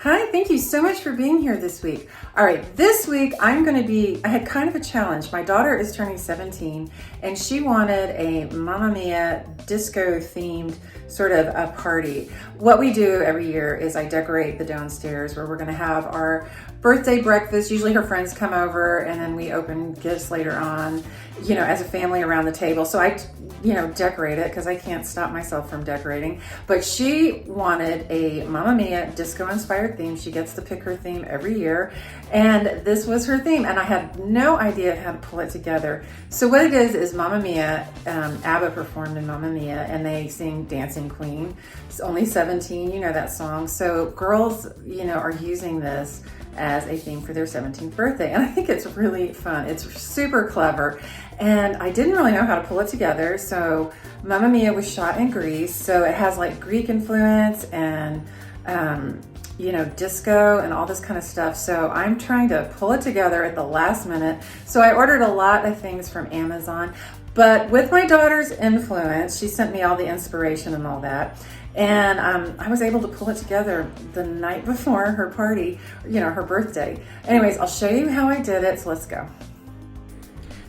Hi, thank you so much for being here this week. All right, this week I had kind of a challenge. My daughter is turning 17 and she wanted a Mamma Mia disco themed sort of a party. What we do every year is I decorate the downstairs where we're gonna have our birthday breakfast. Usually her friends come over and then we open gifts later on, as a family around the table. So I, decorate it because I can't stop myself from decorating. But she wanted a Mamma Mia disco inspired theme. She gets to pick her theme every year. And this was her theme. And I had no idea how to pull it together. So what it is Mamma Mia, ABBA performed in Mamma Mia and they sing Dancing Queen. It's only 17, you know that song. So girls, are using this as a theme for their 17th birthday. And I think it's really fun. It's super clever. And I didn't really know how to pull it together. So Mamma Mia was shot in Greece. So it has like Greek influence and, disco and all this kind of stuff. So I'm trying to pull it together at the last minute. So I ordered a lot of things from Amazon, but with my daughter's influence, she sent me all the inspiration and all that. And I was able to pull it together the night before her party, her birthday. Anyways, I'll show you how I did it, so let's go.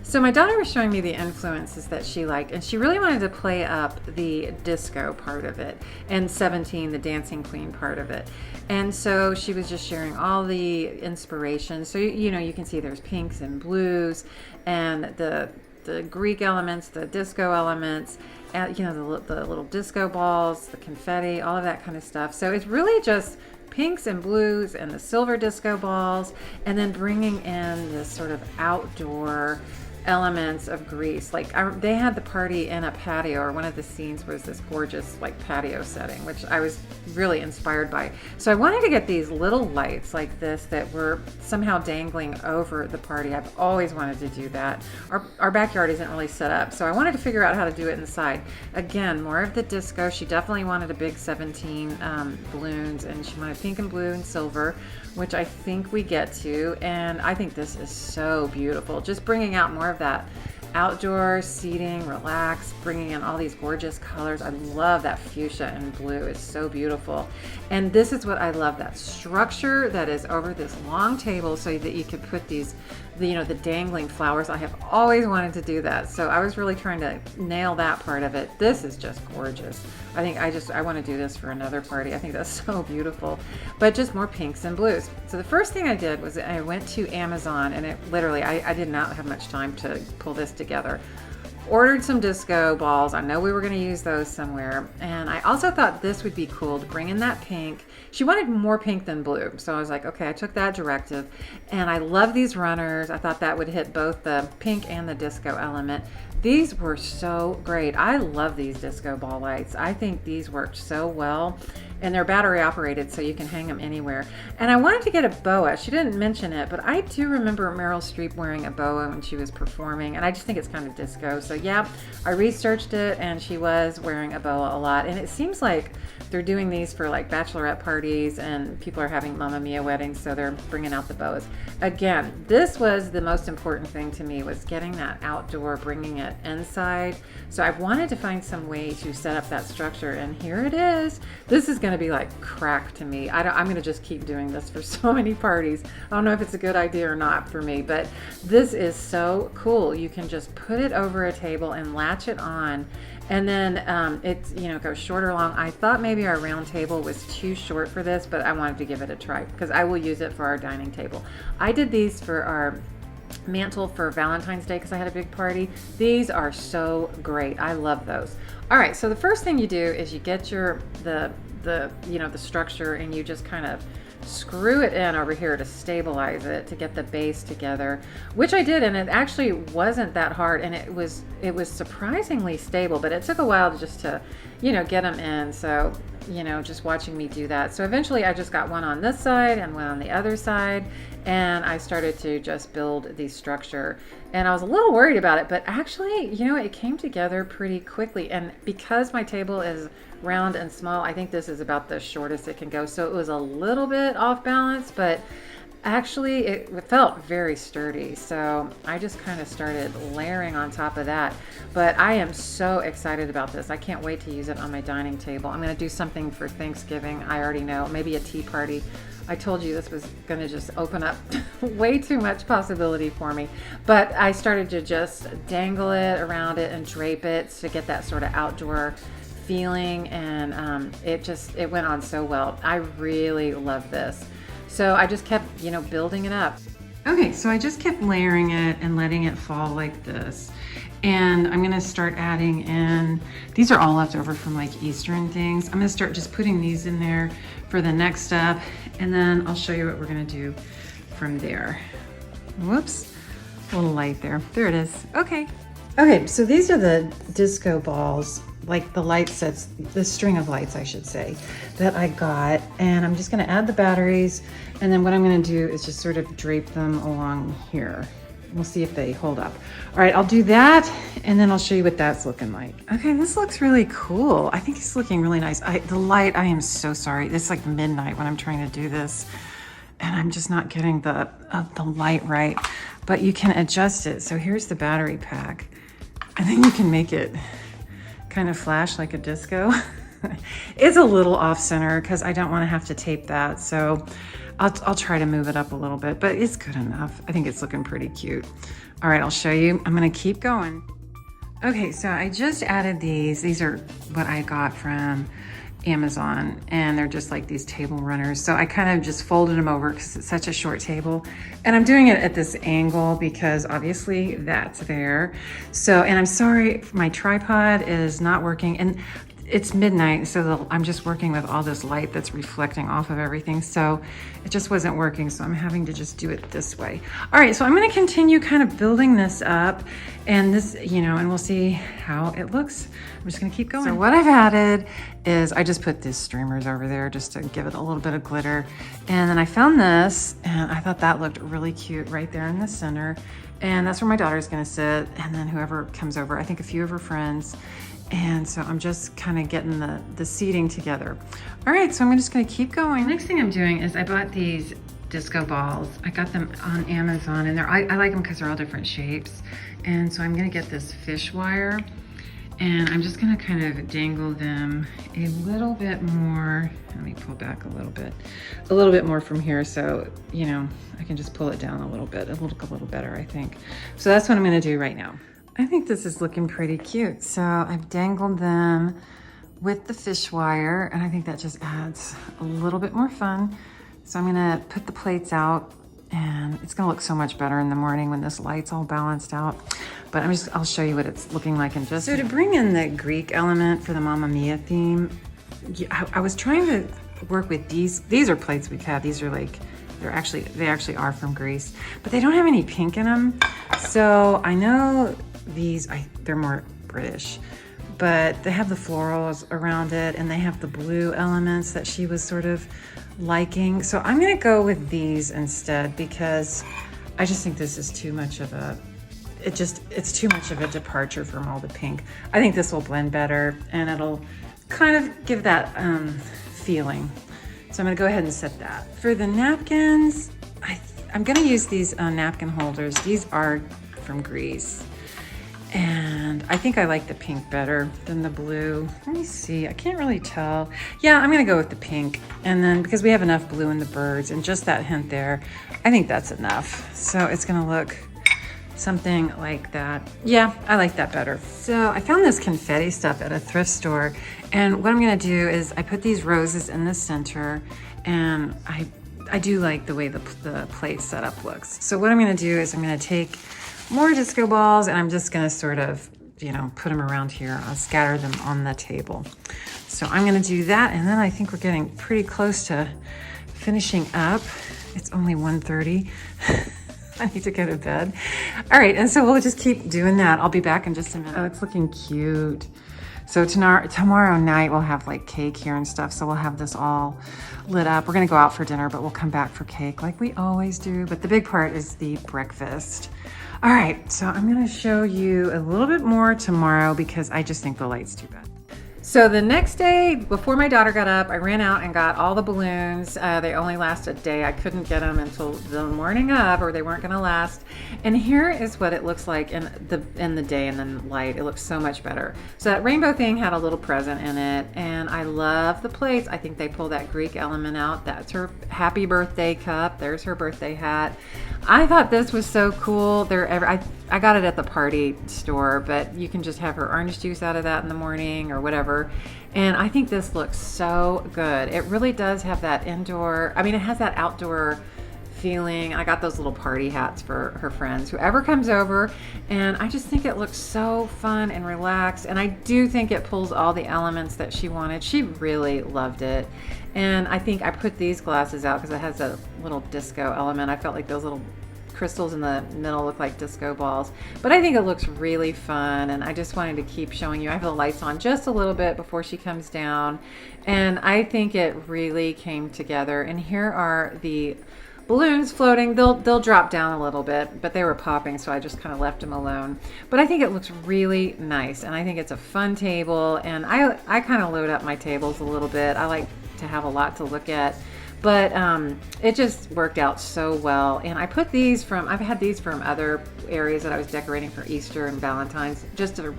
So my daughter was showing me the influences that she liked, and she really wanted to play up the disco part of it, and 17, the Dancing Queen part of it. And so she was just sharing all the inspiration. So, you can see there's pinks and blues, and the Greek elements, the disco elements, and the little disco balls, the confetti, all of that kind of stuff. So it's really just pinks and blues and the silver disco balls, and then bringing in this sort of outdoor elements of Greece. They had the party in a patio, or one of the scenes was this gorgeous patio setting, which I was really inspired by. So I wanted to get these little lights like this that were somehow dangling over the party. I've always wanted to do that. Our backyard isn't really set up, so I wanted to figure out how to do it inside. Again, more of the disco. She definitely wanted a big 17 balloons, and she wanted pink and blue and silver, which I think we get to. And I think this is so beautiful. Just bringing out more of that outdoor seating, relax, bringing in all these gorgeous colors. I love that fuchsia and blue. It's so beautiful. And this is what I love, that structure that is over this long table so that you could put these, the dangling flowers. I have always wanted to do that. So I was really trying to nail that part of it. This is just gorgeous. I think I want to do this for another party. I think that's so beautiful, but just more pinks and blues. So the first thing I did was I went to Amazon, and it literally, I did not have much time to pull this together. Ordered some disco balls. I know we were going to use those somewhere. And I also thought this would be cool to bring in that pink. She wanted more pink than blue. So I was like, okay, I took that directive. And I love these runners. I thought that would hit both the pink and the disco element. These were so great. I love these disco ball lights. I think these worked so well. And they're battery operated, so you can hang them anywhere. And I wanted to get a boa. She didn't mention it, but I do remember Meryl Streep wearing a boa when she was performing, and I just think it's kind of disco. So yeah, I researched it, and she was wearing a boa a lot. And it seems like they're doing these for bachelorette parties, and people are having Mamma Mia weddings, so they're bringing out the boas. Again, this was the most important thing to me, was getting that outdoor, bringing it inside. So I wanted to find some way to set up that structure, and here it is. This is going to be like crack to me. I'm going to just keep doing this for so many parties. I don't know if it's a good idea or not for me, but this is so cool. You can just put it over a table and latch it on, and then it goes short or long. I thought maybe our round table was too short for this, but I wanted to give it a try because I will use it for our dining table. I did these for our mantle for Valentine's Day because I had a big party. These are so great. I love those. All right, so the first thing you do is you get the structure, and you just kind of screw it in over here to stabilize it, to get the base together, which I did, and it actually wasn't that hard, and it was surprisingly stable, but it took a while to get them in. So just watching me do that. So eventually I just got one on this side and one on the other side, and I started to just build the structure. And I was a little worried about it, but actually, it came together pretty quickly. And because my table is round and small, I think this is about the shortest it can go. So it was a little bit off balance, but actually it felt very sturdy. So I just kind of started layering on top of that. But I am so excited about this. I can't wait to use it on my dining table. I'm going to do something for Thanksgiving. I already know, maybe a tea party. I told you this was going to just open up way too much possibility for me. But I started to just dangle it around it and drape it to get that sort of outdoor feeling, and it went on so well. I really love this. So I just kept, building it up. Okay, so I just kept layering it and letting it fall like this. And I'm gonna start adding in, these are all left over from like Eastern things. I'm gonna start just putting these in there for the next step, and then I'll show you what we're gonna do from there. Whoops, a little light there. There it is, okay. Okay, so these are the disco balls, like the light sets, the string of lights, I should say, that I got. And I'm just gonna add the batteries, and then what I'm gonna do is just sort of drape them along here. We'll see if they hold up. All right, I'll do that, and then I'll show you what that's looking like. Okay, this looks really cool. I think it's looking really nice. The light, I am so sorry. It's like midnight when I'm trying to do this, and I'm just not getting the light right, but you can adjust it. So here's the battery pack, and then you can make it kind of flash like a disco. It's a little off center because I don't want to have to tape that. So I'll try to move it up a little bit, but it's good enough. I think it's looking pretty cute. All right, I'll show you. I'm gonna keep going. Okay, so I just added these. These are what I got from Amazon, and they're just like these table runners. So I kind of just folded them over because it's such a short table. And I'm doing it at this angle because obviously that's there. So, and I'm sorry, my tripod is not working. And it's midnight, so I'm just working with all this light that's reflecting off of everything. So it just wasn't working, so I'm having to just do it this way. All right, so I'm gonna continue kind of building this up, and this, and we'll see how it looks. I'm just gonna keep going. So what I've added is I just put these streamers over there just to give it a little bit of glitter. And then I found this, and I thought that looked really cute right there in the center. And that's where my daughter's gonna sit, and then whoever comes over, I think a few of her friends. And so I'm just kind of getting the seating together. All right, so I'm just gonna keep going. Next thing I'm doing is I bought these disco balls. I got them on Amazon, and I like them because they're all different shapes. And so I'm gonna get this fish wire, and I'm just gonna kind of dangle them a little bit more. Let me pull back a little bit more from here, so I can just pull it down a little bit. It'll look a little better, I think. So that's what I'm gonna do right now. I think this is looking pretty cute. So I've dangled them with the fish wire, and I think that just adds a little bit more fun. So I'm gonna put the plates out, and it's gonna look so much better in the morning when this light's all balanced out. But I'll show you what it's looking like in just. So to bring in the Greek element for the Mamma Mia theme, I was trying to work with these. These are plates we have. These are like, they actually are from Greece, but they don't have any pink in them. So I know they're more British, but they have the florals around it, and they have the blue elements that she was sort of liking. So I'm gonna go with these instead, because I just think this is too much of a, it's too much of a departure from all the pink. I think this will blend better, and it'll kind of give that feeling. So I'm gonna go ahead and set that. For the napkins, I'm gonna use these napkin holders. These are from Greece. And I think I like the pink better than the blue. Let me see, I can't really tell. Yeah, I'm gonna go with the pink. And then because we have enough blue in the birds and just that hint there, I think that's enough. So it's gonna look something like that. Yeah, I like that better. So I found this confetti stuff at a thrift store. And what I'm gonna do is I put these roses in the center, and I do like the way the plate setup looks. So what I'm gonna do is I'm gonna take more disco balls, and I'm just gonna sort of, put them around here. I'll scatter them on the table. So I'm gonna do that, and then I think we're getting pretty close to finishing up. It's only 1:30. I need to go to bed. All right, and so we'll just keep doing that. I'll be back in just a minute. Oh, it's looking cute. So tomorrow night we'll have like cake here and stuff, so we'll have this all lit up. We're gonna go out for dinner, but we'll come back for cake like we always do. But the big part is the breakfast. All right, so I'm gonna show you a little bit more tomorrow because I just think the light's too bad. So the next day, before my daughter got up, I ran out and got all the balloons. They only last a day. I couldn't get them until the morning of, or they weren't going to last. And here is what it looks like in the day and then light. It looks so much better. So that rainbow thing had a little present in it, and I love the plates. I think they pull that Greek element out. That's her happy birthday cup. There's her birthday hat. I thought this was so cool. I got it at the party store, but you can just have her orange juice out of that in the morning or whatever. And I think this looks so good. It really does have that indoor, it has that outdoor feeling. I got those little party hats for her friends, whoever comes over, and I just think it looks so fun and relaxed, and I do think it pulls all the elements that she wanted. She really loved it, and I think I put these glasses out because it has a little disco element. I felt like those little crystals in the middle look like disco balls, but I think it looks really fun, and I just wanted to keep showing you. I have the lights on just a little bit before she comes down, and I think it really came together. And here are the balloons floating. They'll drop down a little bit, but they were popping, so I just kind of left them alone. But I think it looks really nice, and I think it's a fun table, and I kind of load up my tables a little bit. I like to have a lot to look at, but it just worked out so well. And I put these I've had these from other areas that I was decorating for Easter and Valentine's, just to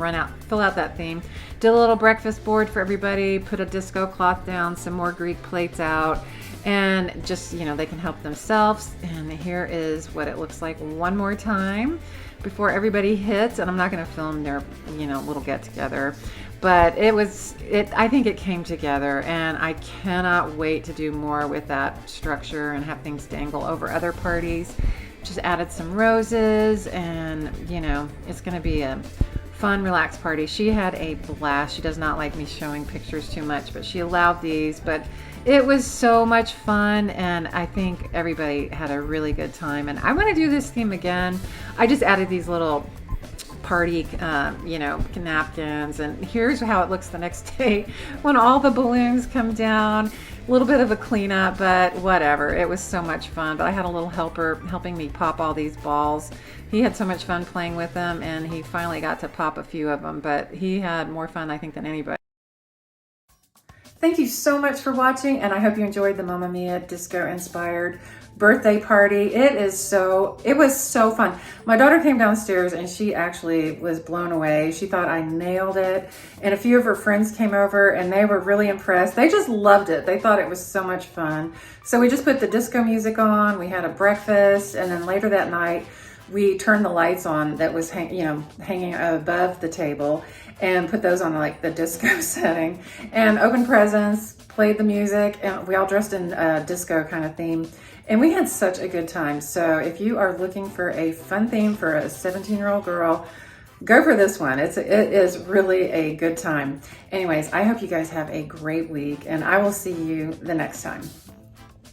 fill out that theme. Did a little breakfast board for everybody, put a disco cloth down, some more Greek plates out, and just, they can help themselves. And here is what it looks like one more time before everybody hits. And I'm not going to film their, little get together, but I think it came together, and I cannot wait to do more with that structure and have things dangle over other parties. Just added some roses, and it's going to be a fun, relaxed party. She had a blast. She does not like me showing pictures too much, but she allowed these. But it was so much fun, and I think everybody had a really good time. And I want to do this theme again. I just added these little party, napkins, and here's how it looks the next day when all the balloons come down. A little bit of a cleanup, but whatever. It was so much fun. But I had a little helper helping me pop all these balls. He had so much fun playing with them, and he finally got to pop a few of them, but he had more fun, I think, than anybody. Thank you so much for watching, and I hope you enjoyed the Mamma Mia disco inspired birthday party. It was so fun. My daughter came downstairs and she actually was blown away. She thought I nailed it, and a few of her friends came over and they were really impressed. They just loved it. They thought it was so much fun. So we just put the disco music on, we had a breakfast, and then later that night we turned the lights on that was hanging above the table, and put those on like the disco setting, and opened presents, played the music, and we all dressed in a disco kind of theme. And we had such a good time. So if you are looking for a fun theme for a 17-year-old girl, go for this one. It is really a good time. Anyways, I hope you guys have a great week, and I will see you the next time.